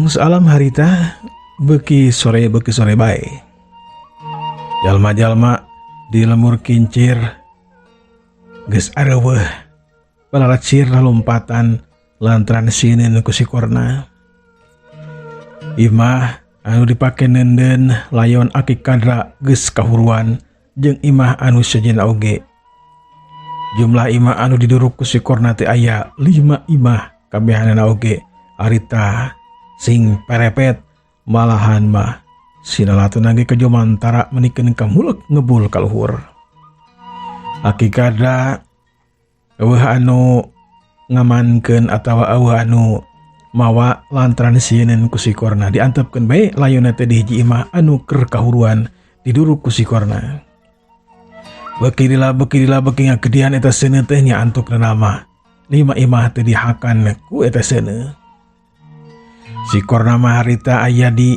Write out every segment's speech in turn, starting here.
mangsa alam harita beki sore bae. Jalma-jalma di lemur kincir geus areueuh palaracir lompatan lantaran sieun ku sikorna. Imah anu dipake nenden layon Aki Kadra geus kahuruan jeung imah anu sejenna oge. Jumlah imah anu diduruk ku sikorna teh aya 5 imah, kabehanana oge harita sing perepet, malahan mah sinalatuna ge kejomantara menikeun kamulek ngebul ka luhur. Aki Kadra eueuh anu ngamankeun atawa eueuh anu mawa lantaran sieun ku sikorna diantepkeun bae layonna teh di hiji imah anu keur kahuruan diduruk ku sikorna. Beki ngakedian eta seuneu teh nya antukna nama 5 imah teh dihakan ku eta seuneu. Sikorna mah harita aya di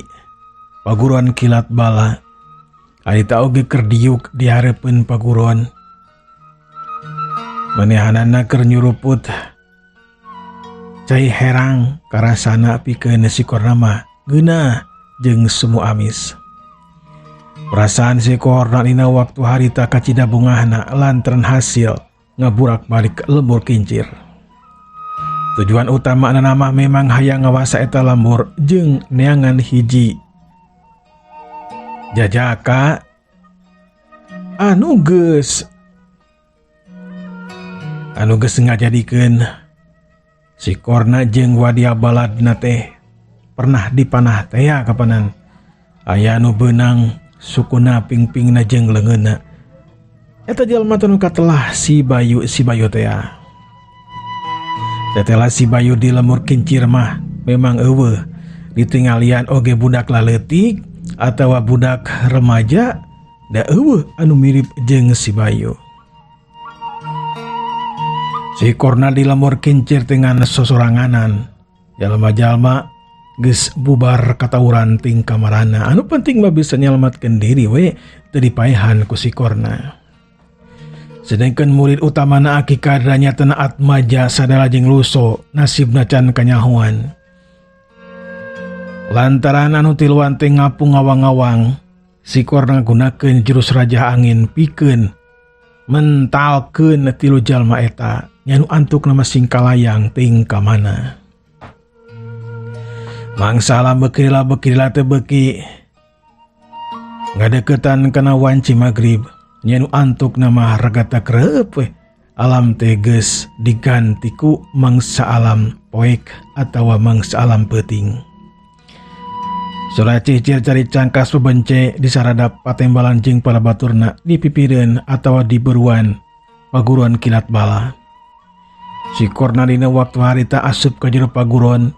paguruan kilat bala. Harita oge keur diuk di hareupeun paguruan. Manehanana keur nyuruput cai herang karasana pikeun sikorna mah geunah jeung semu amis. Perasaan sikorna dina waktu harita kacida bungahna lantaran hasil ngaburak balik lembur kincir. Tujuan utama nama memang hayang ngawasa eta lembur jeung neangan hiji jajaka anu geus ngajadikeun sikorna jeung wadia baladna teh pernah dipanah teh ya kapanan aya anu beunang sukuna pingpingna jeung leungeunna. Eta jalma teh nu katelah si Bayu teh ya. Setelah si Bayu di lemur kincir mah memang eueuh ditingalian oge budak laletik atawa budak remaja da eueuh anu mirip jeung si Bayu. Sikorna di lemur kincir dengan sosoranganan. Jalma-jalma geus bubar katawuran ting kamarana. Anu penting mah bisa nyelamatkeun diri we teu dipaehan ku sikorna. Sedangkan murid utamana Aki Kadra nya teu naat maja sadala jeung luso nasibna can kanyahoan. Lantaran anu tiluan teh ngapung ngawang-ngawang, sikorna gunakeun jurus raja angin pikeun mentalkeun tilu jalma eta nya nu antukna masing kalayang ting ka mana. Mangsa alam bekirila teh beki ngadeukeutan kana wanci magrib. Nya nu antuk nama ragata kreup we alam teh geus diganti ku mangsa alam poek atawa mangsa alam peuting. Sulacih ciri-ciri cangkas pebence di saradap patembalan jeung palabaturna di pipireun atawa di beruan paguruan kilat bala. Sikorna dina waktu harita asup ka jero paguruan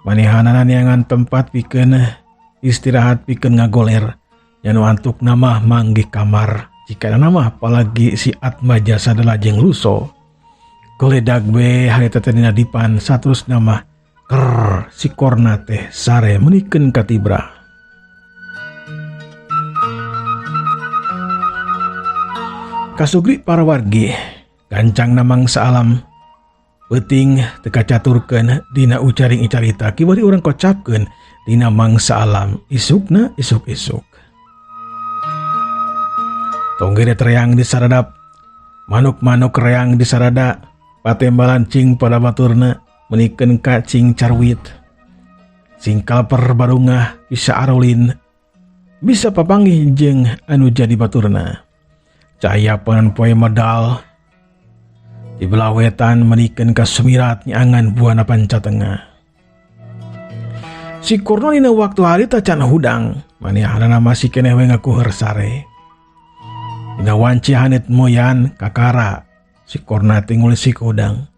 manehanana neangan tempat pikeun istirahat pikeun ngagoler. Nya nu antuk nama manggih kamar. Jika nama apalagi si Atmaja sadala jeung luso geledag be harita teh dina dipan saterus nama ker sikorna teh sare menikeun katibra. Kasugri para wargi gancangna mangsa alam peuting teu kacaturkeun dina ucaring icarita kiwari urang kocapkeun dina mangsa alam isukna isuk-isuk. Tonggere tereang di saradap, manuk-manuk reang di sarada, patembalan cing pada baturna, menikeun ka cing carwit. Sing kalper barungah bisa arolin, bisa papanggih jeung anu jadi baturna. Cahaya panan poe medal, di belah wetan menikeun ka sumirat nyangan buana pancatengah. Si Korno dina waktu harita can hudang, manehanana masih keneh we ngakuheur sare. Dina wanci hanet moyan kakara si Korna teh ngulis si kodang.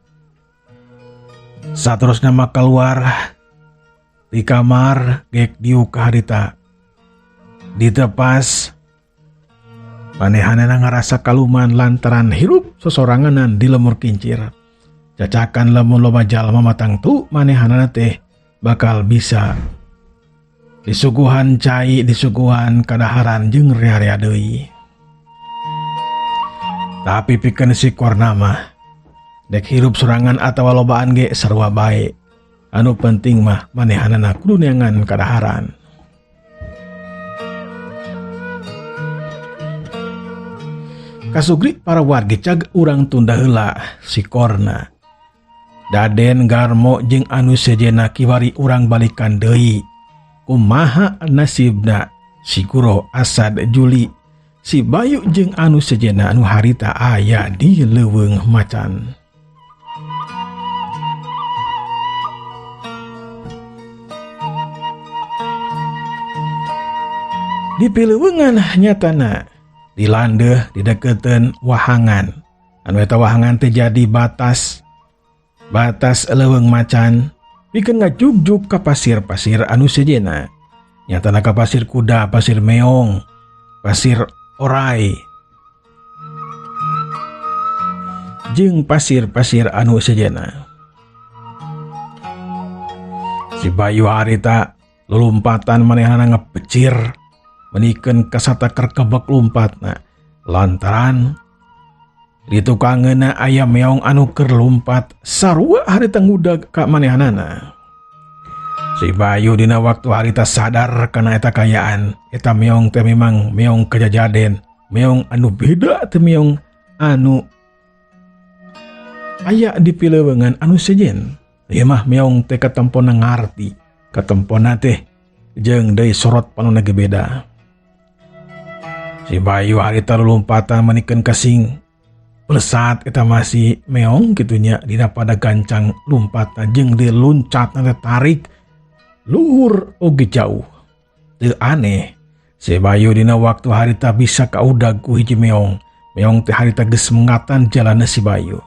Saterusna mah keluar di kamar gek diuk ka harita. Ditepas manehanana ngarasa kaluman lantaran hirup sosoranganan di lemur kincir. Cacakan lamun loba jalma matang tu manehanana teh bakal bisa disuguhan cai disuguhan kadaharan jeung rea-rea deui. Tapi pikeun si Korna mah dek hirup sorangan atawa lobaan ge sarua bae. anu penting mah manehanana kudu neangan kadaharan. Kasugri para warga cag urang tunda heula sikorna. Daden Garmo jeung anu sejenna kiwari urang balikan deui. Kumaha nasibna si Guru Asad Juli, si Bayu jeung anu sejenna anu harita aya di leuweung macan. Di pileuweungan nyatana di landeuh di deketeun wahangan. Anu eta wahangan teh jadi batas leuweung macan pikeun ngajugjug ka pasir-pasir anu sejenna. Nyatana ka pasir kuda, pasir meong, pasir orai, jeung pasir-pasir anu sejenna. Si Bayu harita lulumpatan manehna ngepecir menikeun kasataker kebek lumpatna lantaran di tukangeuna aya meong anu keur lumpat sarua harita ngudag ka manehanana. Si Bayu dina waktu harita sadar kana eta kayaan, eta meong teh memang meong kajajaden, meong anu beda teh meong anu aya di pileuweungan anu sejen. Ieu mah meong teh katemponna ngarti, katemponna teh jeung deui sorot panonna ge beda. Si Bayu harita lulumpatan manikeun kasing pelesat eta masih meong kitunya dina pada gancang lumpatna jeung diluncatna teh tarik luhur oge jauh. Teu aneh si Bayu dina waktu harita bisa kaudag ku hiji meong. Meong teh harita geus mengatan jalanna si Bayu.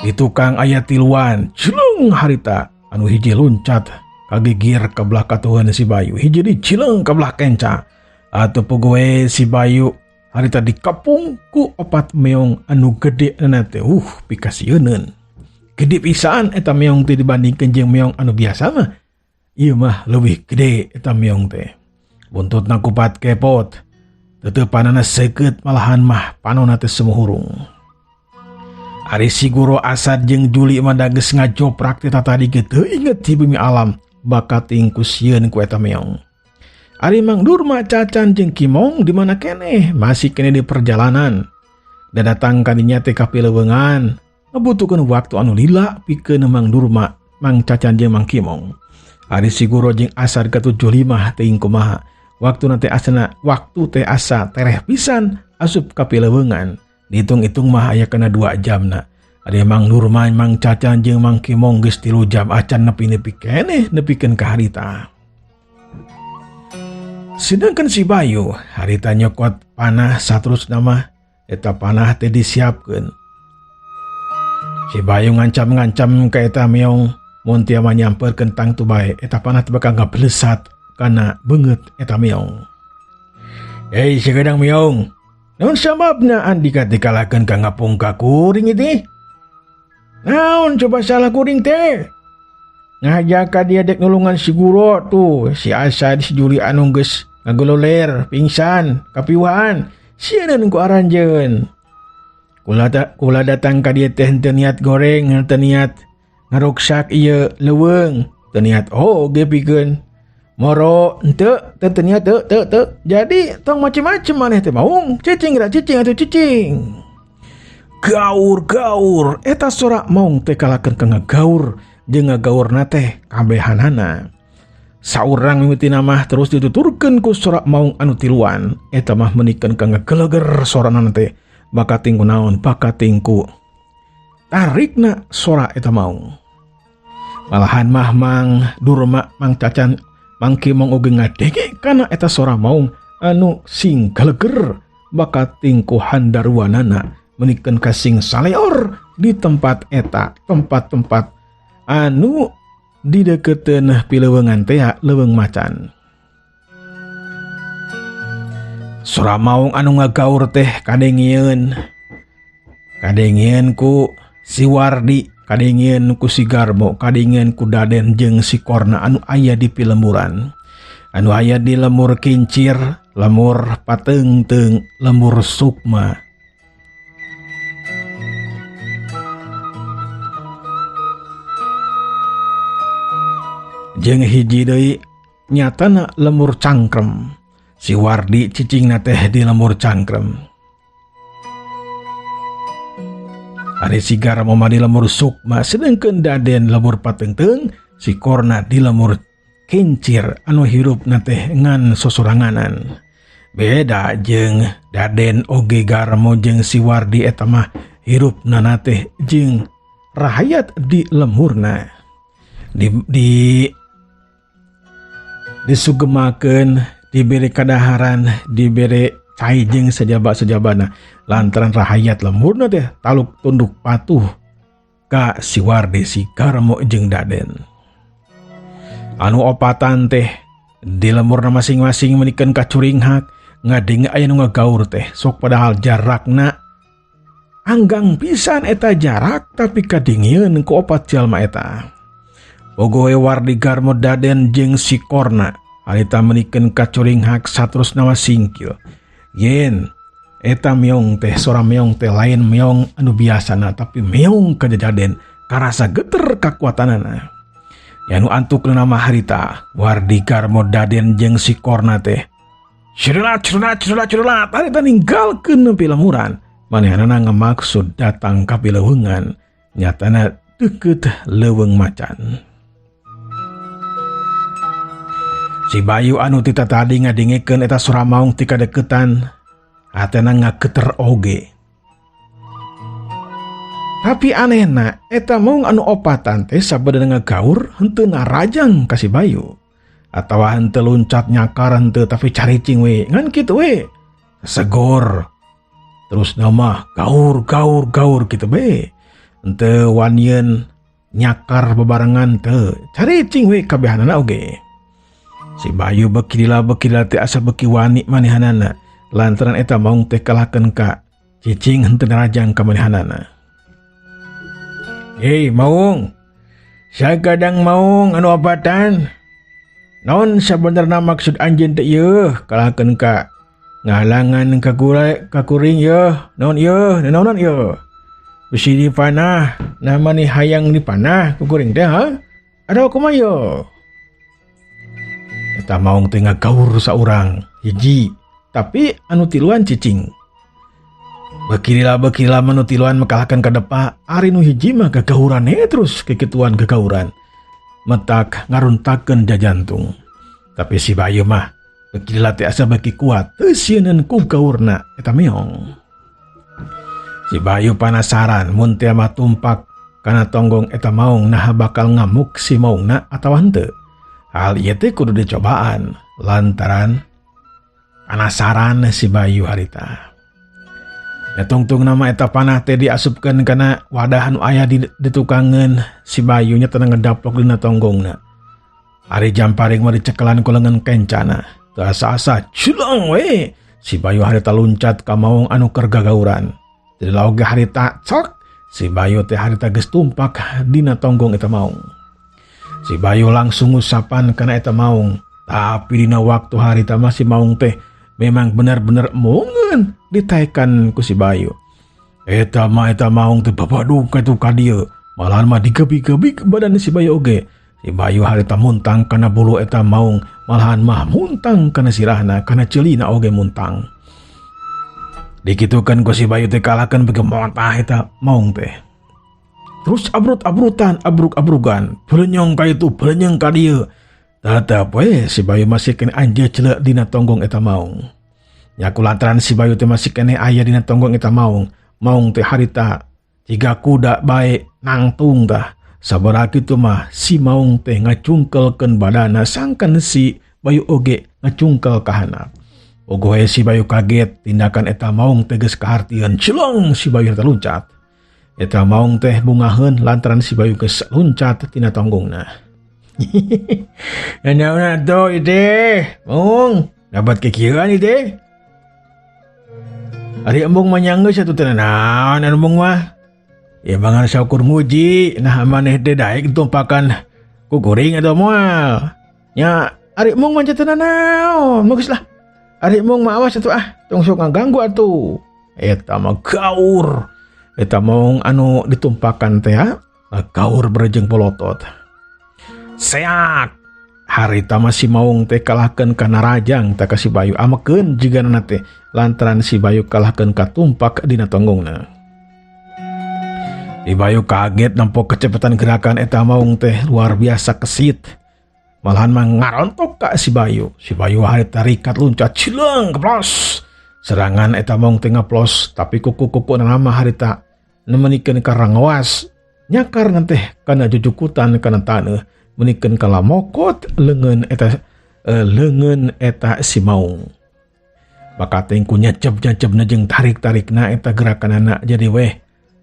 Di tukang aya tiluan, cileng harita anu hiji luncat kagigir ka belah katuheun si Bayu, hiji dicileng ka belah kenca. Atau pegawai si Bayu harita dikepung ku opat meong anu gede teh pikasieun. Gede pisan eta meong teh dibandingkeun jeung meong anu biasa mah. Ieu mah leuwih gede eta meong teh. Buntutna kupat kepot. Teuteupannana seukeut malahan mah panonna teh sumuhurung. Ari si Guru Asad jeung Juli mah da geus ngajoprak teh tadi ge teu inget ti bumi alam bakat tingku sieun ku eta meong. Ari Mang Durma Cacan jeung Kimong di mana keneh masih kene di perjalanan. Da datang kadinya teh ka pileuweungan ngabutuhkeun waktu anu lila pikeun Mang Durma, Mang Cacan jeung Mang Kimong. Ari si Guru jeung Asad ke-75 teuing kumaha. Waktu teh asa tereh pisan asup ka pileuweungan. Dihitung-hitung mah aya kana 2 jamna. Ari Mang Durma, Mang Cacan jeung Mang Kimong geus 3 jam acan nepi-nepi keneh nepikeun ka harita. Sedangkan si Bayu harita nyokot panah saterusna mah eta panah teh disiapkeun. Si Bayu ngancam-ngancam ka eta meong mun tia mah nyamperkeun tang tu bae eta panah teh bakal ngablesat kana beungeut eta meong. Hei si gadang meong, naon sababna andika teh kalahkeun ka ngapungka kuring ieu? Naon coba salah kuring teh? Ngajak ka dia dek nulungan si Guru tuh, si Asad si Juli anu geus ngageloler, pingsan, kapiwaan, sieun ku aranjeun. Kula datang ka dia teh henteu niat goreng, henteu niat ngaruksak ieu leuweung, teu niat ge pikeun moro henteu niat teu. Jadi tong macem-macem maneh teh maung, cicing atuh cicing. Gaur eta sorak maung teh kalakeun ka ngagaur. Jeung ngagaurna teh kabehanana. Saurang mimitina mah terus dituturkeun ku sorak maung anu tiluan. Eta mah menikeun ka ngageleger soranana teh. Bakat tingku naon, bakat tingku tarikna sorak eta maung. Malahan mah Mang Durma, Mang Cacan, Mang Kimong oge ngadenge kana eta sorak maung anu sing galeger. Bakat tingku handaruanana menikeun ka sing saleor di tempat eta, tempat-tempat anu di deketeun pileuweungan teh leuweung macan. Sora maung anu ngagaur teh kadengieun ku si Wardi, kadengieun ku si Garmo, kadengieun ku Daden jeung si Korna anu aya di pilemburan. Anu aya di lemur kincir, lemur pateungteung, lemur sukma. Jeung hiji deui nyatana lemur cangkrem. Si Wardi cicingna teh di lemur cangkrem. Ari Sigar mama di lemur sukma sedengkeun Daden lemur pateungteung, si Korna di lemur kincir anu hirupna teh ngan sosoranganan. Beda jeung Daden oge Garmo jeung si Wardi eta mah hirupna teh jeung rahayat di lemurna. Disugemakeun, diberi kadaharan, diberi cai jeung sajaba-sajabana lantaran rahayat lemurna teh taluk tunduk patuh ka si Wardi, si Garmo jeung Daden. Anu opatan teh di lemurna masing-masing menikeun kacuringhak ngadenge aya nu ngagaur teh sok padahal jarakna anggang pisan eta jarak tapi kadingieun ku opat jalma eta. Bogoe Wardi, Garmo, Daden jeung si Korna harita menikeun kacuringhak saterusna singkil. Yen eta meong teh sora meong teh lain meong anu biasana tapi meong ka Daden karasa geter kakuatanana. Yanu antuk nama harita Wardi, Garmo, Daden jeung si Korna teh cirelat harita ninggalkeun nepi lemuran. Manehanana ngamaksud datang ka pileuweungan, nyatana deukeut leuweung macan. Si Bayu anu tita tadi ngadengikeun eta sora maung ti kadeukeutan, hatena ngageter oge. Tapi anehna eta maung anu opatan teh sabada ngagaur henteu narajang ka si Bayu. Atawa henteu luncat nyakar henteu tapi caricing we, ngan kitu we. Segor. Terus nama gaur gitu be. Henteu wanieun nyakar bebarengan teu, caricing we kabehanana oge. Si Bayu bekidila teh asa beki wani manehanana lantaran eta maung teh kalahkeun ka cicing henteu narajang ka manehanana. Hei maung, sagadang maung anu opatan. Naon sabenerna maksud anjeun teh ieu kalahkeun ka ngahalangan kakuring yeuh? Naon yeuh? Naonan yeuh? Bisi di panah, nama ni hayang di panah kukuring teh ha? Ada kumaha yeuh? Eta maung teh ngagaur saurang hiji, tapi anu tiluan cicing. Bekirila manu tiluan makalahkan ka depa, ari nu hiji mah gagauran terus kekituan gagauran. Metak ngaruntakeun jajantung. Tapi si Bayu mah bekirila teh asa beki kuat, teu sieun ku gaurna eta meong. Si Bayu panasaran mun teh mah tumpak kana tonggong eta maung nah bakal ngamuk si maungna atawa henteu. Hal ieu teh kudu dicobaan lantaran penasaran si Bayu harita. Ya tungtung nama eta panah teh diasupkeun kana wadah anu aya di tukangeun si Bayu nya tenang ngedaplok dina tonggongna. Ari jamparing mah dicekelan ku leungeun kencana. Teu asa-asa culang we. Si Bayu harita luncat ka maung anu keur gagauran. Jadi laoge harita cok si Bayu teh harita geus tumpak dina tonggong eta maung. Si Bayu langsung ngusapan kana eta maung. Tapi dina waktu harita mah si maung teh memang benar-benar mongeun ditaekan ku si Bayu. Eta maung teh babadug ka ka dieu. Malahan mah digebi-gebi ke badan si Bayu oge. Si Bayu harita muntang kana bulu eta maung, malahan mah muntang kana sirahna, kana ceulina oge muntang. Dikitukeun ku si Bayu teh kalahkeun begemotah eta maung teh. Terus abrut-abrutan, abrug-abrugan, belenyong ka itu, belenyong ka dieu. Tetep we si Bayu masih kene anje ceuleuh dina tonggong eta maung. Nya kulantaran si Bayu teh masih kene aya dina tonggong eta maung. Maung teh harita jiga kuda bae nangtung tah. Sabaraha kitu mah si maung teh ngacungkelkeun badanna sangkan si Bayu oge ngacungkel ka handap. Ogohe si Bayu kaget tindakan eta maung teh geus kahartieun. Cilong si Bayu teh luncat. Eta maung teh bungaheun lantaran si Bayu geus luncat tina tonggongna. Naon atuh ide? Maung, dapat kekieuan ide? Ari embung manyanggeus atuh teh naon embung mah? Ya bangan syukur nguji, nah maneh teh daek tumpakan kukuring atau moal. Nya ari embung mah teh naon? Bagus lah. Ari embung mah awas atuh tong sok ngaganggu atuh. Eta mah gaur. Eta maung anu ditumpakan teh gaur berejeng polotot. Seak Harita masih maung teh kalahkan kana rajang tak si Bayu amekeun jiga teh lantaran si Bayu kalahkan katumpak dina tonggongna. Si Bayu kaget nampo kecepatan gerakan eta maung teh luar biasa kesit. Malahan ngarontok ka si Bayu. Si Bayu harita rikat luncat cileung keplos. Serangan eta maung teh ngaplos tapi kuku-kuku nama harita nemenikeun karang ngawas. Nyakar teh kana jujukutan kana taneuh menikeun kala mokot leungeun eta si maung. Maka tengku nyecep-nyecepna jeung tarik-tarikna eta gerakanana jadi weh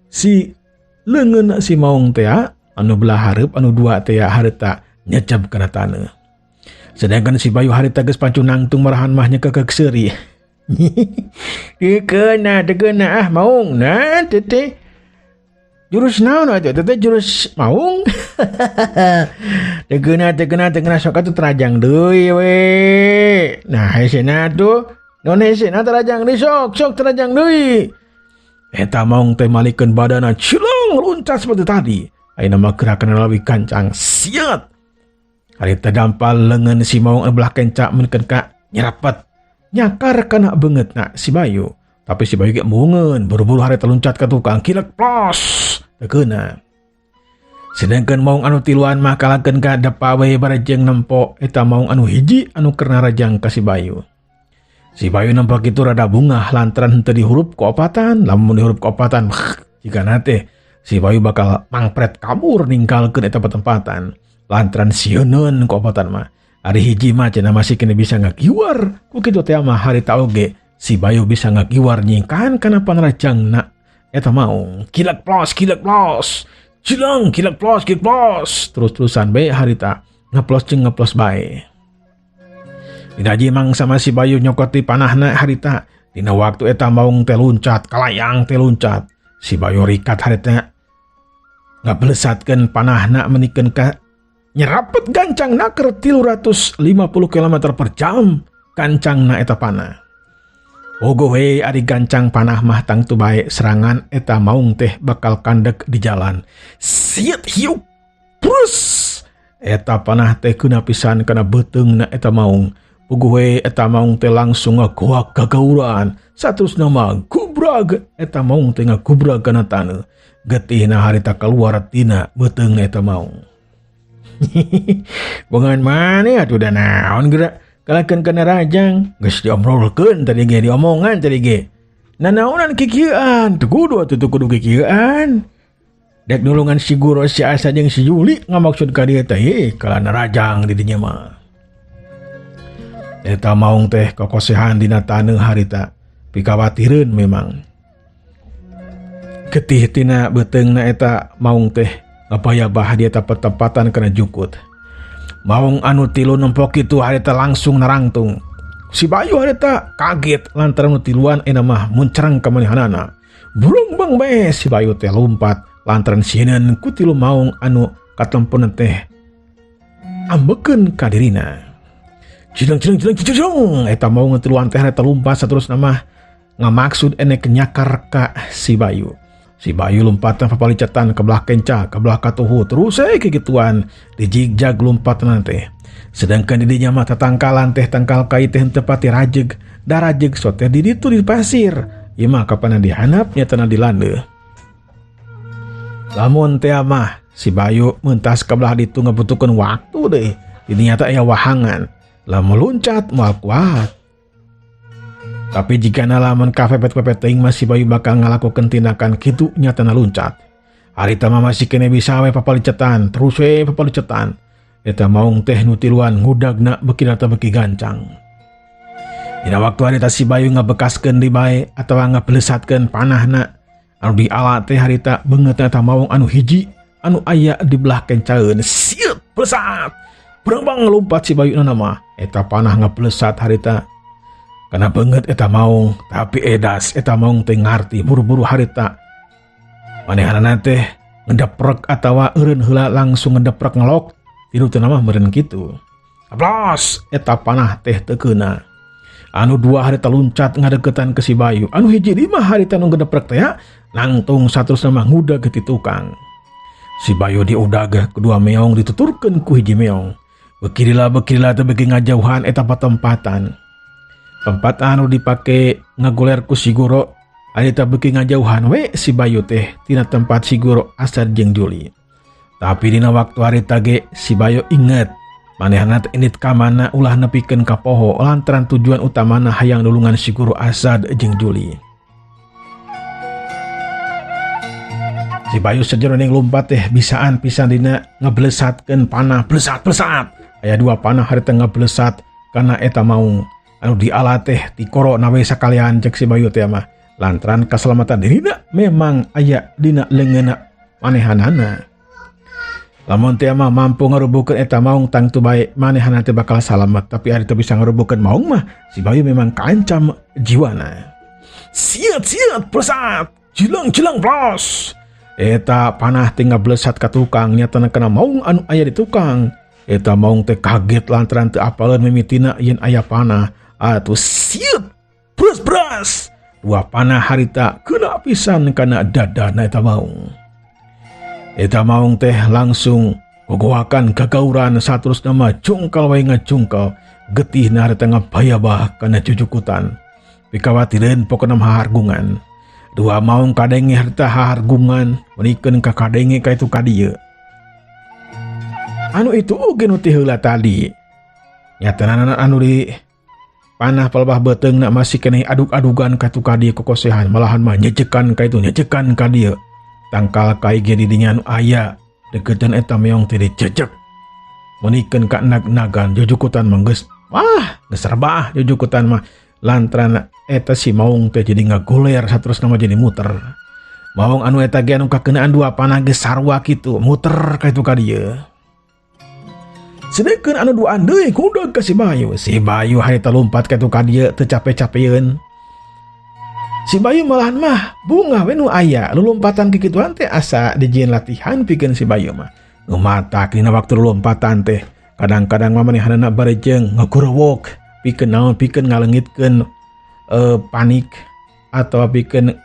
si leungeun si maung teh anu belah hareup anu dua teh harita nyecep kana taneuh. Sedangkan si Bayu harita geus pancu nangtung marahan mah nyekekek seuri. Dekeuna maung na teh jurus naon aja teh jurus maung. Tegeuna sok atuh terajang deui we. Nah hesena tuh non hesena terajang deui sok terajang deui. Eta maung teh malikeun badana cilong luncat seperti tadi. Ayeuna mah gerakan leuwih kancang siat. Harita dampal leungeun si maung belah kencak menikeun ka nyerapet. Nyakar kana beungeutna si Bayu. Tapi si Bayu ge mungeun buru-buru harita loncat ka tukang kilek plos. Tegeuna. Sedangkan maung anu tiluan mah kalahkeun ka depa we barejeng nempo eta maung anu hiji anu kerna rajang ka si Bayu. Si Bayu nampak itu rada bungah lantaran henteu dihurup ku opatan. Lamun dihurup ku opatan jika nate si Bayu bakal mangpret kabur ninggalkeun eta petempatan. Lantaran sieunun ku opatan mah. Ari hiji mah cenah masih kena bisa ngagiwar. Ku kitu teh mah harita oge si Bayu bisa ngagiwar nyingkan kana panrajangna eta maung. Kilek plos. Cilang kilek plos. Terus-terusan bae harita ngeplos jeung ngeplos bae. Dinaji mangsa si Bayu nyokoti panahna harita. Dina waktu eta maung teh luncat, kalayang teh luncat. Si Bayu rikat harita ngabelesatkeun panahna menikeun ka nyerapet gancangna keur 350 km per jam. Gancangna eta panah. Ogo we ari gancang panah mah tangtu bae serangan eta maung teh bakal kandek di jalan. Siet hiup. Prus. Eta panah teh keuna pisan kana beuteungna eta maung. Puguh we eta maung teh langsung ngagoak gagauran. Saterusna mah gubrag eta maung teh ngagubrag kana taneuh. Getihna harita keluar tina beuteung eta maung. Bungan maneh atuh da naon geura kalahkeun kana rajang geus diomrolkeun tadi ge diomongan tadi ge. Nanaonan kikieuan teu kudu atuh teu kudu kikieuan. Dek nulungan si Guru si Asa jeung si Juli ngamaksud ka dieu teh kalana rajang di dinya mah. Eta maung teh kokosehan dina taneuh harita pikawatireun memang. Getih tina beuteungna eta maung teh ngapayabah di eta petempatan kana jukut. Maung anu tilu nempok kitu harita langsung narangtung. Si Bayu harita kaget lantaran anu tiluan ena mah muncereng ka manehanana. Burung bang bae si Bayu teh lompat lantaran sieun ku tilu maung anu katempeun teh ambekeun ka dirina. Cileng eta maung tiluan teh harita lompat saterusna mah ngamaksud enek nyakar ka si Bayu. Si Bayu lompatan papalicetan ke belah kenca, ke belah katuhu, terus kegituan dijigjag lompatan teh. Sedangkan di dinya mah tatangkalan teh tangkal kai teh henteu pati rajeg, da rajeg sote di ditu di pasir. Ieu mah kapan dihanap nyatana dilandeuh. Lamun teh mah si Bayu mentas ke belah ditu ngabutuhkeun waktu deui. Di dinya teh aya wahangan. Lamun loncat moal kuat. Tapi jika lamun kapepet-pepet teuing masih Bayu bakal ngalakukeun tindakan kitu nyatana luncat. Harita mah masih kene bisa we papalicetan, terus we papalicetan. Eta maung teh nu tiluan ngudagna beuki teh beuki gancang. Dina waktu harita si Bayu ngabekaskeun di bae atawa ngabelesatkeun panahna anu diala teh harita beungeut eta maung anu hiji anu aya di belah kencaeun. Sieup belesat. Beurang ngelompat si Bayu mah. Eta panah ngabelesat harita. Karena banget eta maung, tapi edas eta maung teh ngarti buru-buru harita. Manehanana teh ngedeprek atawa eureun heula langsung ngedeprek ngelok. Tilu teh mah meureun kitu. Ablos eta panah teh teu keuna. Anu dua harita luncat ngadeukeutan ke si Bayu. Anu hiji lima harita nu ngedeprek teh nangtung saterusna mah ngudag ti tukang. Si Bayu diudag kedua meong dituturkeun ku hiji meong. Bekirilah teh beki ngajauhan eta patempatan. Tempat anu dipake ngagoler ku si Guru aya teh beki ngajauhan we si Bayu teh tina tempat si Guru Asad jeung Juli. Tapi dina waktu harita ge si Bayu inget manehna teh init ka mana ulah nepikeun ka poho lantaran tujuan utamana hayang nulungan si Guru Asad jeung Juli. Si Bayu sejeroning lompat teh bisaan pisan dina ngeblesatkeun panah blesat. Aya 2 panah harita ngeblesat kana eta maung anu diala teh tikoro nawe sakalian cek si Bayu teh mah lantaran keselamatan dirina memang aya dina leungeunna manehanana. Lamun teh mah mampu ngarubukeun eta maung tang tu bae manehanana teh bakal salamet, tapi ari teu bisa ngarubukeun maung mah si Bayu memang kaancam jiwana. Siat blesat jilang plos. Eta panah teh ngablesat ka tukang nyatana kana maung anu aya di tukang. Eta maung teh kaget lantaran teu apaleun mimitina yen aya panah. Atuh siut bras 2 panah harita kena pisan kana dadana eta maung. Eta maung teh langsung gogoakan kagauran saterusna mah cungkal wae ngacungkal getihna harita ngabayabah kana jujukutan. Pikawatireun pokona hahargungan. 2 maung kadenge harita hahargungan menikeun ka kadenge ka itu kadieu. Anu itu oge nu teh heula tadi. Nyatana anu di panah palebah beteungna masih keneh adug-adugan ka tu kadieu kokosehan malahan mah nyejekan ka dieu. Tangkal kai ge di dinya anu aya deketan eta meong teh dicecek. Menikeun ka nag-nagan jujukutan mah geus rebah jujukutan mah lantaran eta si maung teh jadi ngagoler saterusna mah jadi muter. Maung anu eta ge anu kakeunaan 2 panah geus sarua kitu muter ka itu kadieu. Sedangkan anu 2 deui kudag ka si Bayu. Si Bayu harita lompat ka itu kadieu teu cape-capeun. Si Bayu malahan mah bunga we nu aya lulumpatan kikituan teh asa dijieun latihan pikeun si Bayu mah. Nu matak dina waktu lulumpatan teh kadang-kadang mah manehanana barejeung ngagorowok pikeun ngaleungitkeun panik atau pikeun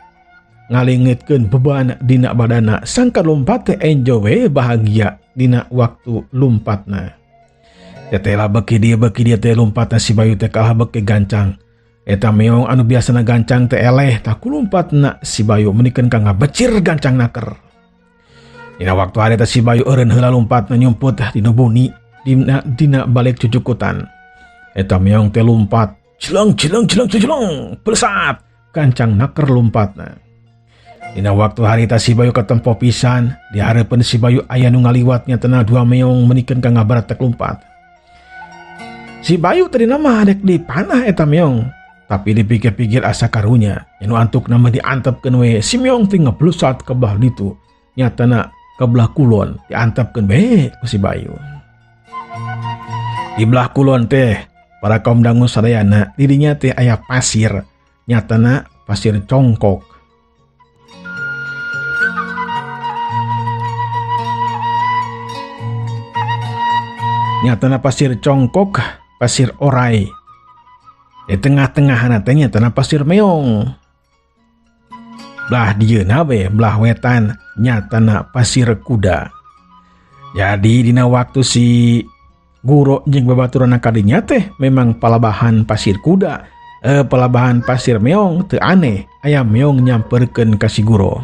ngaleungitkeun beban dina badana sangka lompat teh enjoy we bahagia dina waktu lompatna. Tetela beki dia teh lompatna si Bayu teh kalah beki gancang. Eta meong anu biasana gancang teh eleh tak kulumpatna si Bayu menikeun ka ngabecir gancang naker. Dina waktu harita si Bayu eureun heula lompatna nyumput dina buni dina balik cucukutan. Eta meong teh lompat cileng pelesat gancang naker lompatna. Dina waktu harita si Bayu katempo pisan di hareupeun si Bayu aya nu ngaliwat nyatana 2 meong menikeun ka ngabaratek lompat. Si Bayu tadi nama adek di panah eta meong. Tapi dipikir-pikir asa karunya anu antuk nama diantepkeun we si meong teh ngablusat ke belah ditu nyatana ke belah kulon diantepkeun bae ku si Bayu. Di belah kulon teh para kaum dangu sadayana dirinya teh aya pasir nyatana pasir congkok. Nyatana pasir congkok, pasir orai. Di tengah-tengah teh nyatana pasir meong. Belah dieuna we belah wetan nyatana pasir kuda. Jadi dina waktu si Guru jeung babaturanna kadinya teh memang palabahan pasir kuda. Palabahan pasir meong teu aneh aya meong nyamperkeun ka si Guru.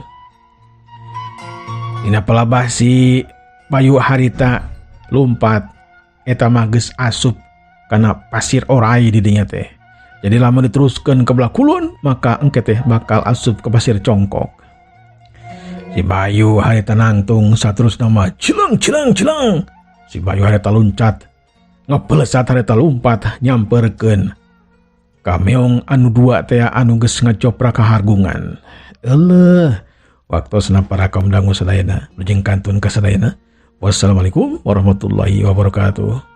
Dina palabah si Bayu harita lompat eta mah geus asup kana pasir orai di dinya teh. Jadi lamun diteruskeun ke belah kulon maka engke teh bakal asup ke pasir congkok. Si Bayu harita nangtung saterusna mah cileng. Si Bayu harita loncat ngepelesat harita lompat nyamperkeun ka meong anu 2 teh anu geus ngacopra kahargungan. Eleuh waktosna para kaum dangu sadayana jeung kantun ka sadayana. Wassalamualaikum warahmatullahi wabarakatuh.